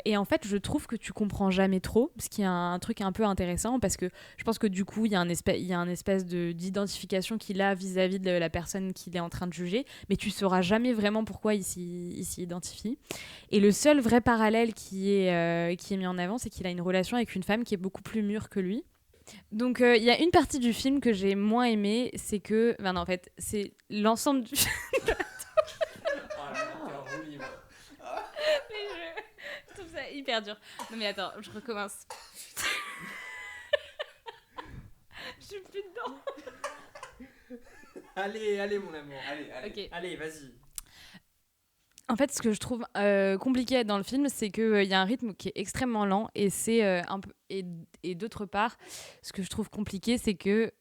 Et en fait, je trouve que tu comprends jamais trop, ce qui est un truc un peu intéressant, parce que je pense que du coup, il y a un espèce d'identification qu'il a vis-à-vis de la personne qu'il est en train de juger, mais tu sauras jamais vraiment pourquoi il s'y identifie. Et le seul vrai parallèle qui est mis en avant, c'est qu'il a une relation avec une femme qui est beaucoup plus mûre que lui. Donc, il y a une partie du film que j'ai moins aimée, c'est que... Enfin, non, en fait, c'est l'ensemble du... Je trouve ça hyper dur. Non mais attends, je recommence. Je suis plus dedans. Allez mon amour, Okay. Allez, vas-y. En fait, ce que je trouve compliqué dans le film, c'est qu'il y a un rythme qui est extrêmement lent, et c'est un peu... Et d'autre part, ce que je trouve compliqué, c'est que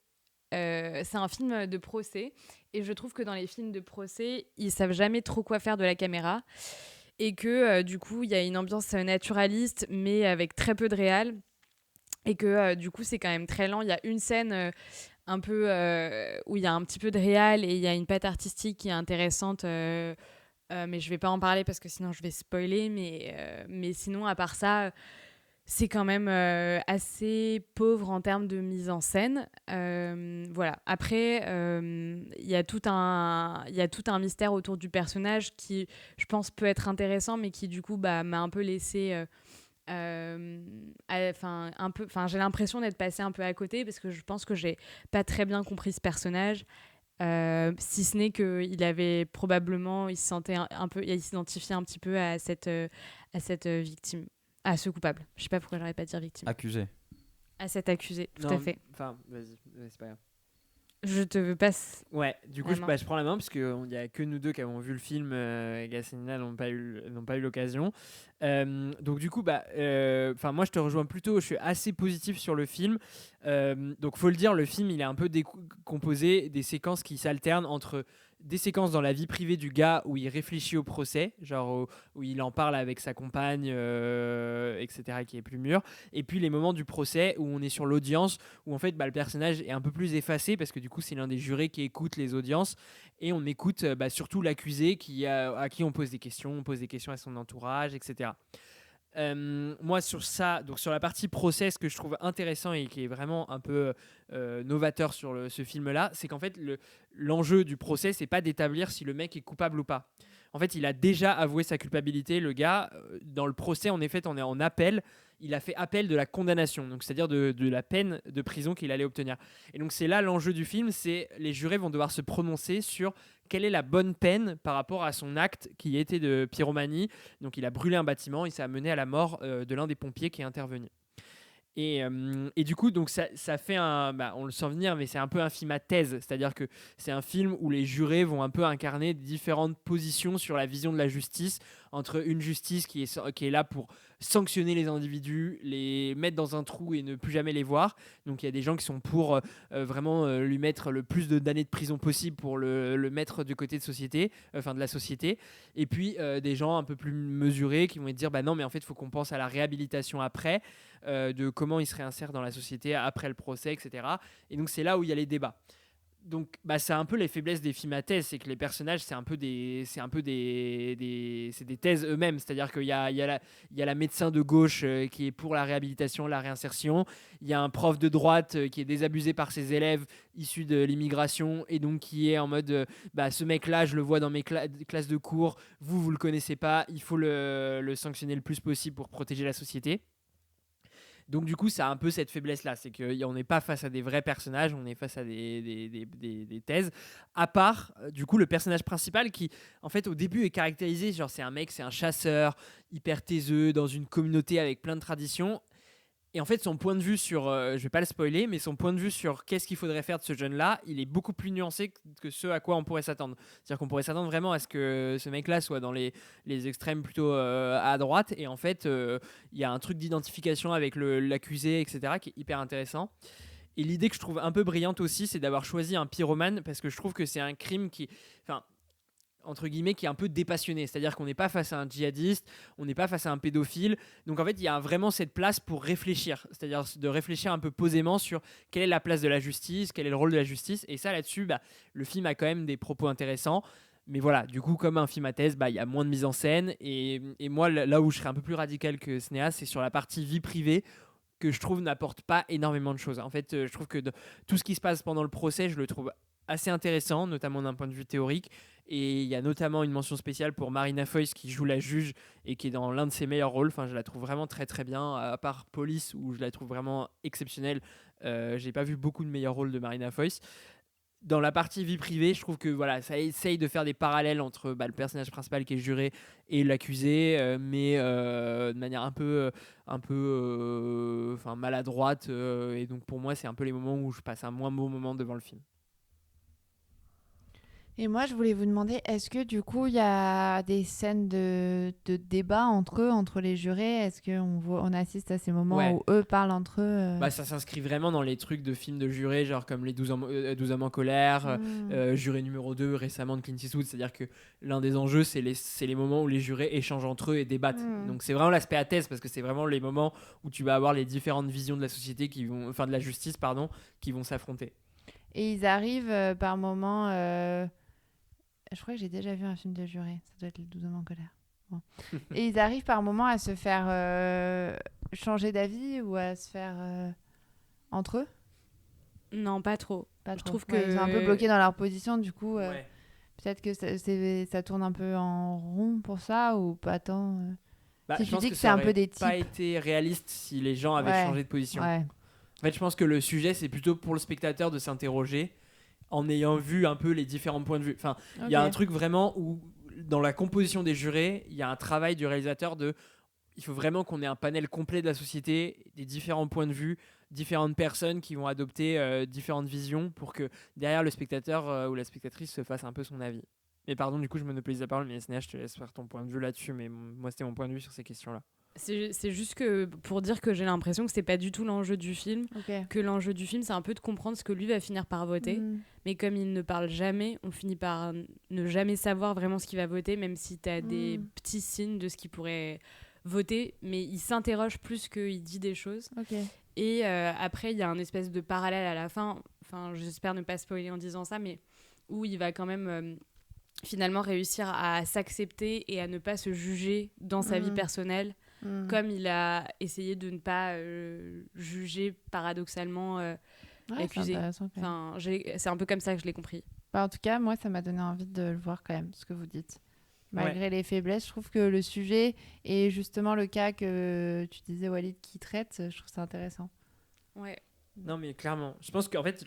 c'est un film de procès, et je trouve que dans les films de procès, ils savent jamais trop quoi faire de la caméra, et que du coup, il y a une ambiance naturaliste, mais avec très peu de réal, et que du coup, c'est quand même très lent. Il y a une scène un peu où il y a un petit peu de réal, et il y a une patte artistique qui est intéressante, mais je vais pas en parler parce que sinon je vais spoiler, mais sinon, à part ça, c'est quand même assez pauvre en termes de mise en scène. Voilà. Après, il y a tout un mystère autour du personnage qui, je pense, peut être intéressant, mais qui, du coup, m'a un peu laissé... j'ai l'impression d'être passée un peu à côté, parce que je pense que j'ai pas très bien compris ce personnage. Si ce n'est qu'il avait probablement... Il se sentait il s'identifiait un petit peu à cette victime. À ce coupable. Je sais pas pourquoi j'arrête pas de dire victime. Accusé. À cet accusé, tout à fait. Enfin, vas-y, c'est pas grave. Je te passe. Ouais, du coup, je prends la main, parce qu'il n'y a que nous deux qui avons vu le film, et Gassenina n'ont pas eu l'occasion. Donc, du coup, moi, je te rejoins plutôt, je suis assez positif sur le film. Donc, faut le dire, le film, il est un peu composé des séquences qui s'alternent entre des séquences dans la vie privée du gars où il réfléchit au procès, genre où il en parle avec sa compagne, etc., qui est plus mûr, et puis les moments du procès où on est sur l'audience, où en fait le personnage est un peu plus effacé, parce que du coup c'est l'un des jurés qui écoute les audiences, et on écoute surtout l'accusé à qui on pose des questions à son entourage, etc. Moi sur ça, donc sur la partie procès, ce que je trouve intéressant et qui est vraiment un peu novateur sur ce film là, c'est qu'en fait l'enjeu du procès, c'est pas d'établir si le mec est coupable ou pas. En fait, il a déjà avoué sa culpabilité, le gars. Dans le procès, en effet, on est en appel. Il a fait appel de la condamnation, donc c'est-à-dire de la peine de prison qu'il allait obtenir. Et donc c'est là l'enjeu du film, c'est les jurés vont devoir se prononcer sur quelle est la bonne peine par rapport à son acte qui était de pyromanie. Donc il a brûlé un bâtiment et ça a mené à la mort de l'un des pompiers qui est intervenu. Et du coup, donc ça fait on le sent venir, mais c'est un peu un film à thèse, c'est-à-dire que c'est un film où les jurés vont un peu incarner différentes positions sur la vision de la justice entre une justice qui est là pour sanctionner les individus, les mettre dans un trou et ne plus jamais les voir. Donc il y a des gens qui sont pour vraiment lui mettre le plus d'années de prison possible pour le mettre du côté de la société. Et puis des gens un peu plus mesurés qui vont dire bah non mais en fait il faut qu'on pense à la réhabilitation après, de comment il se réinsère dans la société après le procès, etc. Et donc c'est là où il y a les débats. Donc c'est un peu les faiblesses des films à thèse, c'est que les personnages c'est des thèses eux-mêmes, c'est-à-dire qu'il y a la médecin de gauche qui est pour la réhabilitation, la réinsertion, il y a un prof de droite qui est désabusé par ses élèves issus de l'immigration et donc qui est en mode ce mec-là je le vois dans mes classes de cours, vous le connaissez pas, il faut le sanctionner le plus possible pour protéger la société. Donc du coup, ça a un peu cette faiblesse-là, c'est qu'on n'est pas face à des vrais personnages, on est face à des thèses. À part, du coup, le personnage principal qui, en fait, au début est caractérisé, genre c'est un chasseur, hyper taiseux, dans une communauté avec plein de traditions. Et en fait, son point de vue sur, je vais pas le spoiler, mais son point de vue sur qu'est-ce qu'il faudrait faire de ce jeune-là, il est beaucoup plus nuancé que ce à quoi on pourrait s'attendre. C'est-à-dire qu'on pourrait s'attendre vraiment à ce que ce mec-là soit dans les extrêmes plutôt à droite. Et en fait, il y a un truc d'identification avec l'accusé, etc., qui est hyper intéressant. Et l'idée que je trouve un peu brillante aussi, c'est d'avoir choisi un pyromane, parce que je trouve que c'est un crime qui... entre guillemets, qui est un peu dépassionné. C'est-à-dire qu'on n'est pas face à un djihadiste, on n'est pas face à un pédophile. Donc en fait, il y a vraiment cette place pour réfléchir. C'est-à-dire de réfléchir un peu posément sur quelle est la place de la justice, quel est le rôle de la justice. Et ça, là-dessus, le film a quand même des propos intéressants. Mais voilà, du coup, comme un film à thèse, il y a moins de mise en scène. Et moi, là où je serais un peu plus radical que cinéaste, c'est sur la partie vie privée, que je trouve n'apporte pas énormément de choses. En fait, je trouve que tout ce qui se passe pendant le procès, je le trouve assez intéressant, notamment d'un point de vue théorique. Et il y a notamment une mention spéciale pour Marina Foïs qui joue la juge et qui est dans l'un de ses meilleurs rôles. Enfin, je la trouve vraiment très très bien, à part Police où je la trouve vraiment exceptionnelle. J'ai pas vu beaucoup de meilleurs rôles de Marina Foïs. Dans la partie vie privée, je trouve que voilà, ça essaye de faire des parallèles entre le personnage principal qui est juré et l'accusé, mais de manière un peu maladroite. Et donc pour moi, c'est un peu les moments où je passe un moins beau moment devant le film. Et moi, je voulais vous demander, est-ce que du coup, il y a des scènes de débat entre eux, entre les jurés? Est-ce qu'on assiste à ces moments où eux parlent entre eux Ça s'inscrit vraiment dans les trucs de films de jurés, genre comme les 12 hommes en colère, juré numéro 2 récemment de Clint Eastwood. C'est-à-dire que l'un des enjeux, c'est les moments où les jurés échangent entre eux et débattent. Donc c'est vraiment l'aspect à thèse, parce que c'est vraiment les moments où tu vas avoir les différentes visions de la société, de la justice, qui vont s'affronter. Et ils arrivent par moments... Je crois que j'ai déjà vu un film de juré. Ça doit être les 12 hommes en colère. Bon. Et ils arrivent par moments à se faire changer d'avis ou à se faire entre eux? Non, pas trop. Je trouve que ils sont un peu bloqués dans leur position. Du coup, peut-être que ça tourne un peu en rond pour ça ou pas tant. Si tu dis que c'est un peu des types. Ça n'aurait pas été réaliste si les gens avaient changé de position. En fait, je pense que le sujet, c'est plutôt pour le spectateur de s'interroger en ayant vu un peu les différents points de vue. Enfin, il y a un truc vraiment où, dans la composition des jurés, il y a un travail du réalisateur il faut vraiment qu'on ait un panel complet de la société, des différents points de vue, différentes personnes qui vont adopter différentes visions pour que derrière le spectateur ou la spectatrice se fasse un peu son avis. Mais pardon, du coup, je monopolise la parole, mais Snéha, je te laisse faire ton point de vue là-dessus, mais moi, c'était mon point de vue sur ces questions-là. C'est juste que pour dire que j'ai l'impression que c'est pas du tout l'enjeu du film, que l'enjeu du film c'est un peu de comprendre ce que lui va finir par voter, mais comme il ne parle jamais, on finit par ne jamais savoir vraiment ce qu'il va voter, même si t'as des petits signes de ce qu'il pourrait voter, mais il s'interroge plus qu'il dit des choses. Et après il y a un espèce de parallèle à la fin, j'espère ne pas spoiler en disant ça, mais où il va quand même finalement réussir à s'accepter et à ne pas se juger dans sa vie personnelle. Comme il a essayé de ne pas juger paradoxalement l'accusé. C'est un peu comme ça que je l'ai compris. En tout cas, moi, ça m'a donné envie de le voir quand même, ce que vous dites. Malgré les faiblesses, je trouve que le sujet et justement le cas que tu disais, Walid, qui traite, je trouve ça intéressant. Ouais. Non, mais clairement. Je pense qu'en fait,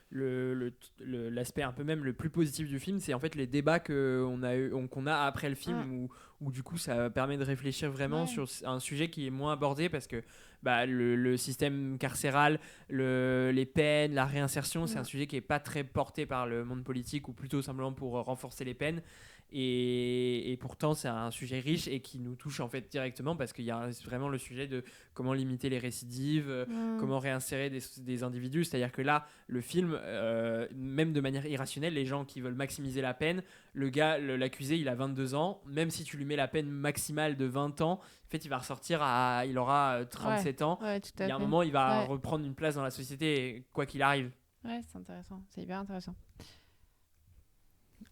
l'aspect un peu même le plus positif du film, c'est en fait les débats qu'on a après le film, où du coup ça permet de réfléchir vraiment sur un sujet qui est moins abordé, parce que le système carcéral, les peines, la réinsertion, c'est un sujet qui est pas très porté par le monde politique, ou plutôt simplement pour renforcer les peines. Et pourtant, c'est un sujet riche et qui nous touche en fait directement parce qu'il y a vraiment le sujet de comment limiter les récidives, comment réinsérer des individus. C'est-à-dire que là, le film, même de manière irrationnelle, les gens qui veulent maximiser la peine, le gars, l'accusé, il a 22 ans. Même si tu lui mets la peine maximale de 20 ans, en fait, il va ressortir il aura 37 ans. Ouais, tout à Il y a un fait. moment, il va reprendre une place dans la société, quoi qu'il arrive. Ouais, c'est intéressant. C'est hyper intéressant.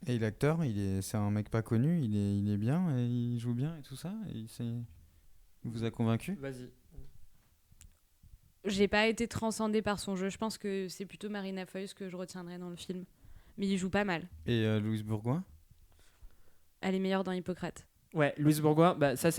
Et l'acteur, c'est un mec pas connu, il est bien, et il joue bien et tout ça. Il vous a convaincu ? Vas-y. J'ai pas été transcendée par son jeu. Je pense que c'est plutôt Marina Foïs que je retiendrai dans le film. Mais il joue pas mal. Et Louise Bourgoin ? Elle est meilleure dans Hippocrate. Ouais, Louise Bourgoin, ça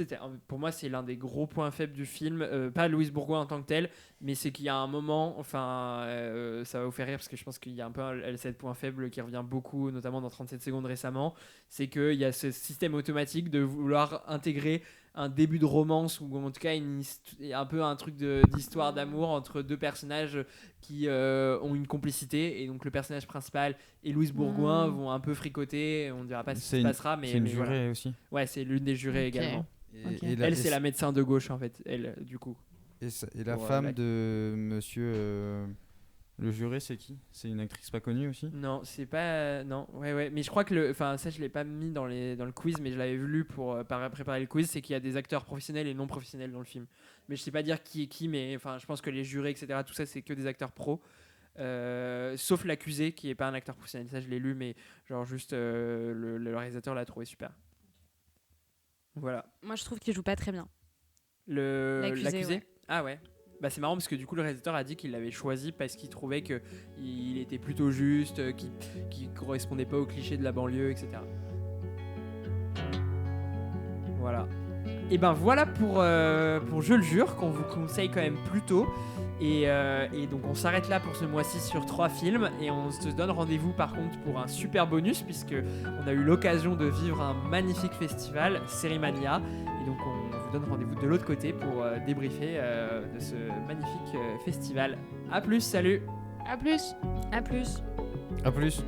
pour moi c'est l'un des gros points faibles du film. Pas Louise Bourgoin en tant que telle, mais c'est qu'il y a un moment, ça va vous faire rire parce que je pense qu'il y a un peu cette point faible qui revient beaucoup, notamment dans 37 secondes récemment, c'est qu'il y a ce système automatique de vouloir intégrer un début de romance ou en tout cas un peu un truc d'histoire d'amour entre deux personnages qui ont une complicité, et donc le personnage principal et Louise Bourgoin vont un peu fricoter, on ne dira pas ce qui se passera, mais c'est une mais jurée voilà. aussi. Ouais, c'est l'une des jurés également. Et elle, c'est la médecin de gauche en fait, elle du coup. Et la femme de monsieur le juré, c'est qui ? C'est une actrice pas connue aussi ? Non, c'est pas non. Ouais, mais je crois que ça je l'ai pas mis dans le quiz, mais je l'avais lu pour préparer le quiz, c'est qu'il y a des acteurs professionnels et non professionnels dans le film. Mais je sais pas dire qui est qui, mais je pense que les jurés, etc., tout ça c'est que des acteurs pros. Sauf l'accusé qui est pas un acteur professionnel, ça je l'ai lu, mais genre juste le réalisateur l'a trouvé super. Voilà. Moi je trouve qu'il joue pas très bien. L'accusé ouais. Ah ouais. Bah c'est marrant parce que du coup le réalisateur a dit qu'il l'avait choisi parce qu'il trouvait que il était plutôt juste, qu'il correspondait pas aux clichés de la banlieue, etc. Voilà. Et ben voilà pour Je le jure, qu'on vous conseille quand même plutôt. Et donc on s'arrête là pour ce mois-ci sur 3 films, et on se donne rendez-vous par contre pour un super bonus, puisque on a eu l'occasion de vivre un magnifique festival, Sérimania, et donc on vous donne rendez-vous de l'autre côté pour débriefer de ce magnifique festival. A plus, salut. À plus. À plus. À plus.